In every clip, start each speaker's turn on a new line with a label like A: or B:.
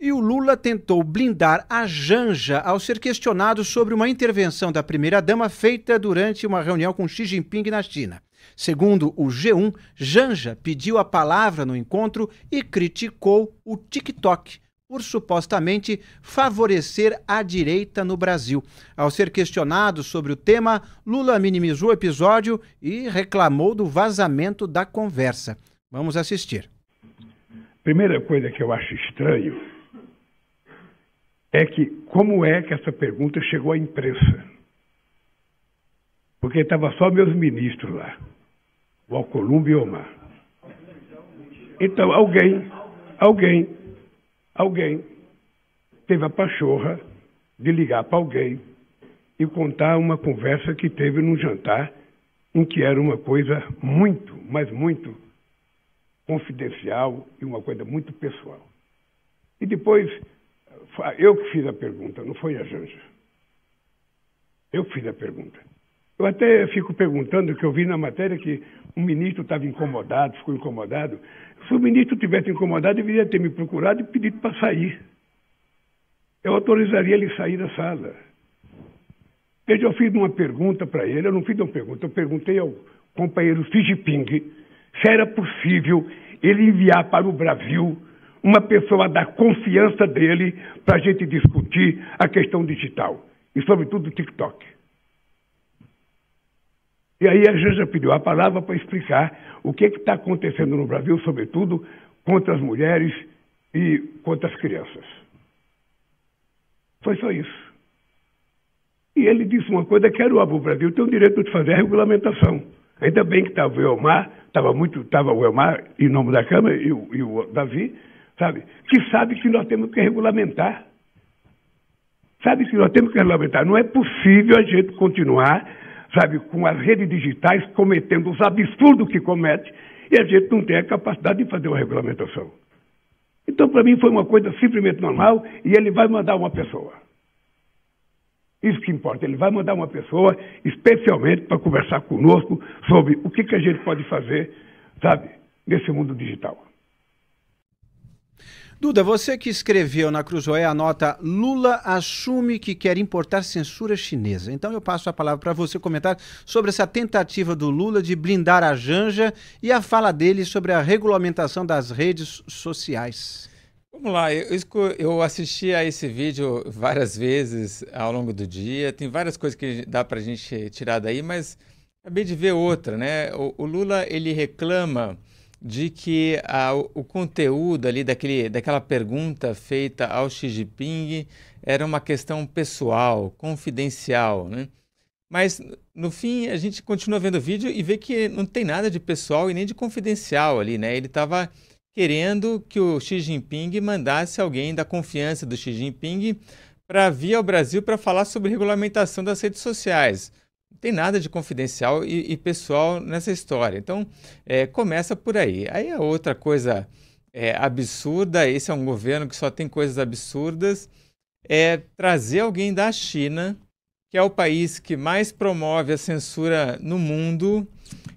A: E o Lula tentou blindar a Janja ao ser questionado sobre uma intervenção da primeira-dama feita durante uma reunião com Xi Jinping na China. Segundo o G1, Janja pediu a palavra no encontro e criticou o TikTok por supostamente favorecer a direita no Brasil. Ao ser questionado sobre o tema, Lula minimizou o episódio e reclamou do vazamento da conversa. Vamos assistir.
B: Primeira coisa que eu acho estranho é que como é que essa pergunta chegou à imprensa? Porque estavam só meus ministros lá, o Alcolumbre e o Omar. Então alguém teve a pachorra de ligar para alguém e contar uma conversa que teve num jantar em que era uma coisa muito, mas muito confidencial e uma coisa muito pessoal. E depois, eu que fiz a pergunta, não foi a Janja. Eu que fiz a pergunta. Eu até fico perguntando, que eu vi na matéria que um ministro estava incomodado, ficou incomodado. Se o ministro tivesse incomodado, deveria ter me procurado e pedido para sair. Eu autorizaria ele a sair da sala. Veja, eu fiz uma pergunta para ele, eu não fiz uma pergunta, eu perguntei ao companheiro Xi Jinping se era possível ele enviar para o Brasil uma pessoa da confiança dele para a gente discutir a questão digital, e sobretudo o TikTok. E aí a Janja pediu a palavra para explicar o que está acontecendo no Brasil, sobretudo contra as mulheres e contra as crianças. Foi só isso. E ele disse uma coisa que era o Brasil tem o direito de fazer a regulamentação. Ainda bem que estava o Elmar, estava o Elmar em nome da Câmara e o Davi, que sabe que nós temos que regulamentar. Sabe que nós temos que regulamentar. Não é possível a gente continuar, com as redes digitais cometendo os absurdos que comete e a gente não tem a capacidade de fazer uma regulamentação. Então, para mim, foi uma coisa simplesmente normal e ele vai mandar uma pessoa. Isso que importa, ele vai mandar uma pessoa especialmente para conversar conosco sobre o que a gente pode fazer, nesse mundo digital.
A: Duda, você que escreveu na Cruzoé a nota Lula assume que quer importar censura chinesa. Então eu passo a palavra para você comentar sobre essa tentativa do Lula de blindar a Janja e a fala dele sobre a regulamentação das redes sociais.
C: Vamos lá, eu assisti a esse vídeo várias vezes ao longo do dia, tem várias coisas que dá para a gente tirar daí, mas acabei de ver outra, né? O Lula, ele reclama de que o conteúdo ali daquela pergunta feita ao Xi Jinping era uma questão pessoal, confidencial, né? Mas, no fim, a gente continua vendo o vídeo e vê que não tem nada de pessoal e nem de confidencial ali, né? Ele estava querendo que o Xi Jinping mandasse alguém da confiança do Xi Jinping para vir ao Brasil para falar sobre regulamentação das redes sociais. Não tem nada de confidencial e pessoal nessa história. Então, começa por aí. Aí a outra coisa absurda, esse é um governo que só tem coisas absurdas, é trazer alguém da China, que é o país que mais promove a censura no mundo,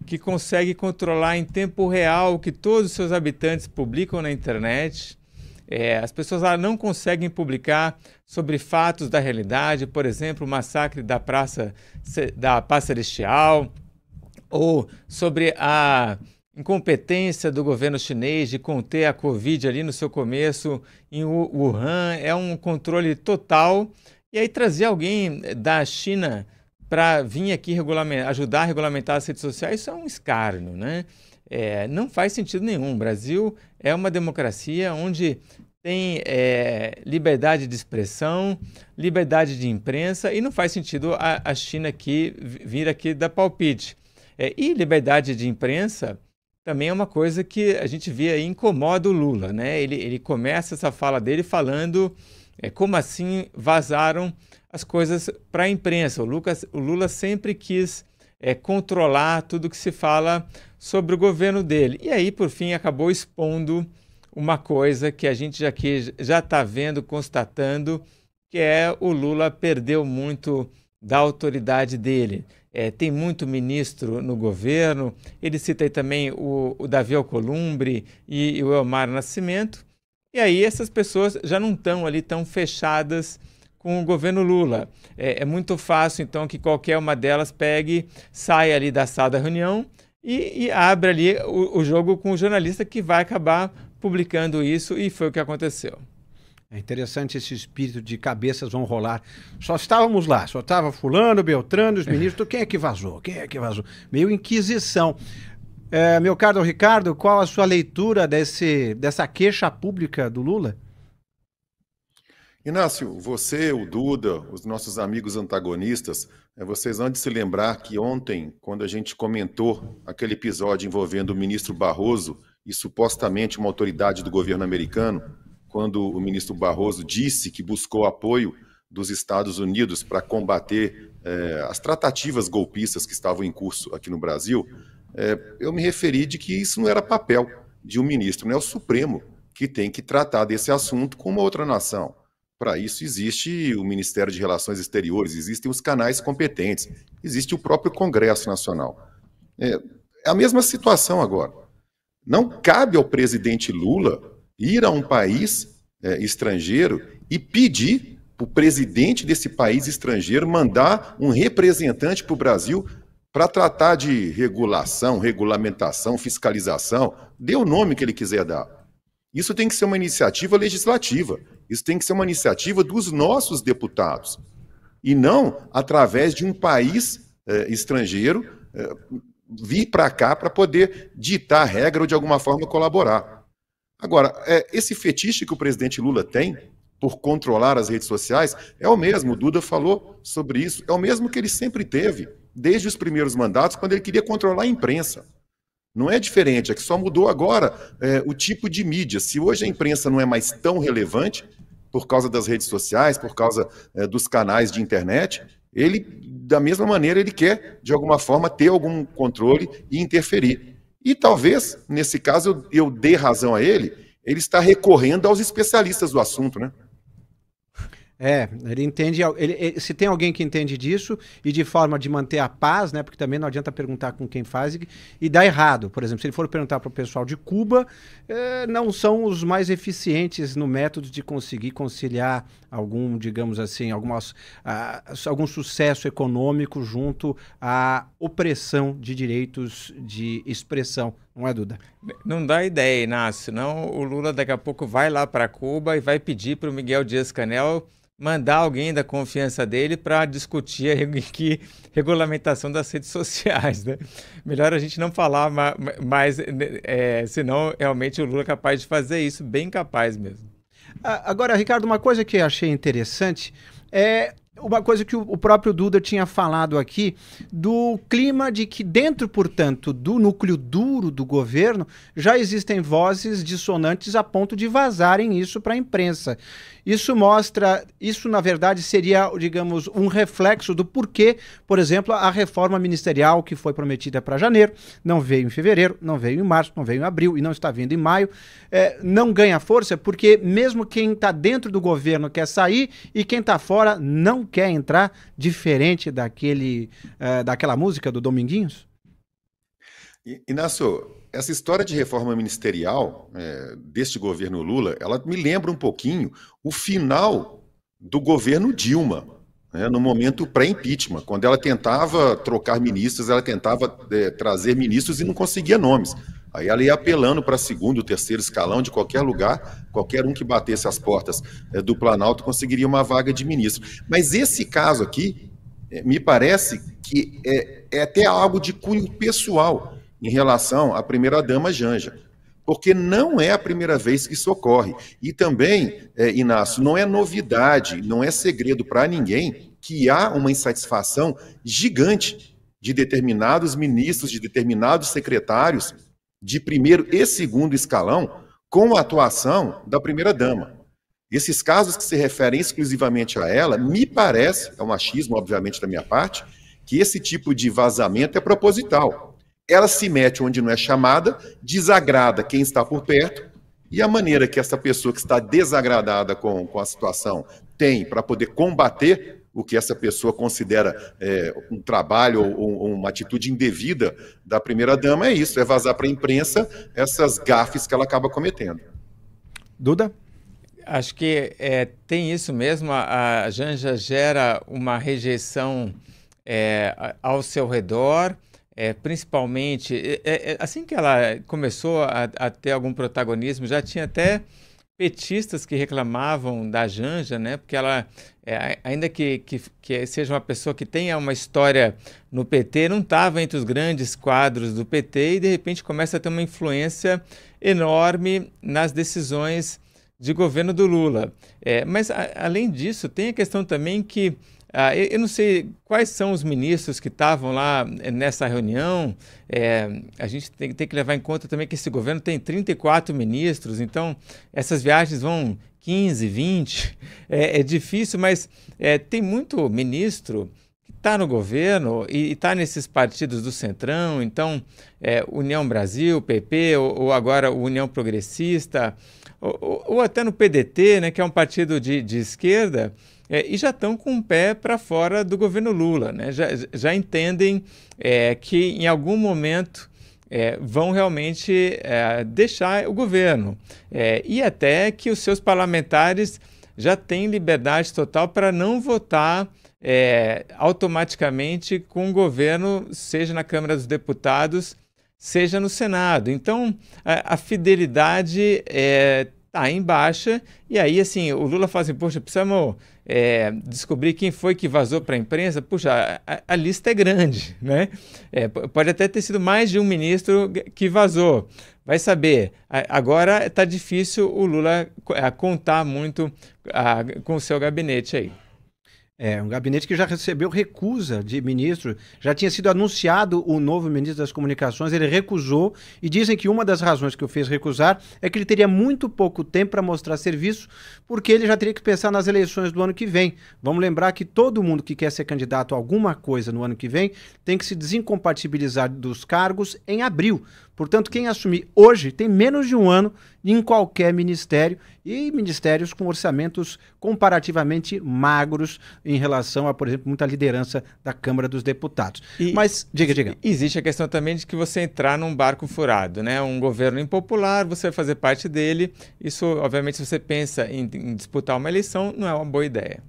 C: que consegue controlar em tempo real o que todos os seus habitantes publicam na internet. As pessoas lá não conseguem publicar sobre fatos da realidade, por exemplo, o massacre da Paz Celestial, ou sobre a incompetência do governo chinês de conter a Covid ali no seu começo em Wuhan. É um controle total. E aí trazer alguém da China para vir aqui ajudar a regulamentar as redes sociais, isso é um escárnio, né? Não faz sentido nenhum. O Brasil é uma democracia onde tem liberdade de expressão, liberdade de imprensa, e não faz sentido a China vir aqui dar palpite. E liberdade de imprensa também é uma coisa que a gente vê aí, incomoda o Lula, né? Ele começa essa fala dele falando como assim vazaram as coisas para a imprensa. O Lula sempre quis controlar tudo que se fala sobre o governo dele. E aí, por fim, acabou expondo uma coisa que a gente já está vendo, constatando, que é o Lula perdeu muito da autoridade dele. Tem muito ministro no governo, ele cita aí também o Davi Alcolumbre e o Elmar Nascimento, E aí essas pessoas já não estão ali tão fechadas com o governo Lula. É muito fácil, então, que qualquer uma delas pegue, saia ali da sala da reunião e abre ali o jogo com o jornalista que vai acabar publicando isso, e foi o que aconteceu.
A: É interessante esse espírito de cabeças vão rolar. Só estávamos lá, só estava fulano, Beltrano, os ministros, quem é que vazou? Quem é que vazou? Meio inquisição. Meu caro Ricardo, qual a sua leitura dessa queixa pública do Lula?
D: Inácio, você, o Duda, os nossos amigos antagonistas, vocês hão de se lembrar que ontem, quando a gente comentou aquele episódio envolvendo o ministro Barroso e supostamente uma autoridade do governo americano, quando o ministro Barroso disse que buscou apoio dos Estados Unidos para combater as tratativas golpistas que estavam em curso aqui no Brasil, eu me referi de que isso não era papel de um ministro, não é o Supremo que tem que tratar desse assunto com uma outra nação. Para isso existe o Ministério de Relações Exteriores, existem os canais competentes, existe o próprio Congresso Nacional. É a mesma situação agora. Não cabe ao presidente Lula ir a um país estrangeiro e pedir para o presidente desse país estrangeiro mandar um representante para o Brasil para tratar de regulação, regulamentação, fiscalização, dê o nome que ele quiser dar. Isso tem que ser uma iniciativa legislativa, isso tem que ser uma iniciativa dos nossos deputados, e não através de um país estrangeiro vir para cá para poder ditar a regra ou de alguma forma colaborar. Agora, esse fetiche que o presidente Lula tem por controlar as redes sociais é o mesmo, o Duda falou sobre isso, é o mesmo que ele sempre teve, desde os primeiros mandatos, quando ele queria controlar a imprensa. Não é diferente, é que só mudou agora o tipo de mídia. Se hoje a imprensa não é mais tão relevante, por causa das redes sociais, por causa dos canais de internet, ele, da mesma maneira, ele quer, de alguma forma, ter algum controle e interferir. E talvez, nesse caso, eu dê razão a ele está recorrendo aos especialistas do assunto, né?
A: Ele entende, se tem alguém que entende disso e de forma de manter a paz, né? Porque também não adianta perguntar com quem faz e dá errado. Por exemplo, se ele for perguntar para o pessoal de Cuba, não são os mais eficientes no método de conseguir conciliar algum, digamos assim, algum sucesso econômico junto à opressão de direitos de expressão. Não é, Duda?
C: Não dá ideia, Inácio. Senão o Lula daqui a pouco vai lá para Cuba e vai pedir para o Miguel Dias-Canel mandar alguém da confiança dele para discutir a regulamentação das redes sociais, né? Melhor a gente não falar mais, senão realmente o Lula é capaz de fazer isso, bem capaz mesmo.
A: Agora, Ricardo, uma coisa que eu achei interessante é uma coisa que o próprio Duda tinha falado aqui, do clima de que dentro, portanto, do núcleo duro do governo, já existem vozes dissonantes a ponto de vazarem isso para a imprensa. Isso na verdade, seria, digamos, um reflexo do porquê, por exemplo, a reforma ministerial que foi prometida para janeiro, não veio em fevereiro, não veio em março, não veio em abril e não está vindo em maio, não ganha força porque mesmo quem está dentro do governo quer sair e quem está fora não quer entrar, diferente daquela música do Dominguinhos?
D: Inácio, essa história de reforma ministerial deste governo Lula, ela me lembra um pouquinho o final do governo Dilma, né, no momento pré-impeachment, quando ela tentava trocar ministros, ela tentava trazer ministros e não conseguia nomes. Aí ela ia apelando para segundo, terceiro escalão de qualquer lugar, qualquer um que batesse as portas do Planalto conseguiria uma vaga de ministro. Mas esse caso aqui, me parece que é até algo de cunho pessoal em relação à primeira-dama Janja, porque não é a primeira vez que isso ocorre. E também, Inácio, não é novidade, não é segredo para ninguém que há uma insatisfação gigante de determinados ministros, de determinados secretários de primeiro e segundo escalão com a atuação da primeira-dama. Esses casos que se referem exclusivamente a ela, me parece, é um achismo, obviamente, da minha parte, que esse tipo de vazamento é proposital. Ela se mete onde não é chamada, desagrada quem está por perto, e a maneira que essa pessoa que está desagradada com a situação tem para poder combater o que essa pessoa considera um trabalho ou uma atitude indevida da primeira-dama é isso, é vazar para a imprensa essas gafes que ela acaba cometendo.
A: Duda?
C: Acho que tem isso mesmo, a Janja gera uma rejeição ao seu redor, principalmente, assim que ela começou a ter algum protagonismo, já tinha até petistas que reclamavam da Janja, né? Porque ela, ainda que seja uma pessoa que tenha uma história no PT, não estava entre os grandes quadros do PT e, de repente, começa a ter uma influência enorme nas decisões de governo do Lula. Mas, além disso, tem a questão também que eu não sei quais são os ministros que estavam lá nessa reunião. A gente tem que levar em conta também que esse governo tem 34 ministros, então essas viagens vão 15, 20. É difícil, mas tem muito ministro que está no governo e está nesses partidos do Centrão, então União Brasil, PP, ou agora União Progressista, ou até no PDT, né, que é um partido de esquerda, e já estão com o pé para fora do governo Lula, né? Já entendem que em algum momento vão realmente deixar o governo, e até que os seus parlamentares já têm liberdade total para não votar automaticamente com o governo, seja na Câmara dos Deputados, seja no Senado. Então, a fidelidade está em baixa, e aí, assim, o Lula fala assim, poxa, precisamos descobrir quem foi que vazou para a imprensa. Puxa, a lista é grande, né? Pode até ter sido mais de um ministro que vazou. Vai saber. Agora está difícil o Lula contar muito com o seu gabinete aí.
A: Um gabinete que já recebeu recusa de ministro, já tinha sido anunciado o novo ministro das Comunicações, ele recusou, e dizem que uma das razões que o fez recusar é que ele teria muito pouco tempo para mostrar serviço, porque ele já teria que pensar nas eleições do ano que vem. Vamos lembrar que todo mundo que quer ser candidato a alguma coisa no ano que vem tem que se desincompatibilizar dos cargos em abril. Portanto, quem assumir hoje tem menos de um ano em qualquer ministério, e ministérios com orçamentos comparativamente magros em relação a, por exemplo, muita liderança da Câmara dos Deputados. Mas, diga.
C: Existe a questão também de que você entrar num barco furado, né? Um governo impopular, você vai fazer parte dele. Isso, obviamente, se você pensa em disputar uma eleição, não é uma boa ideia.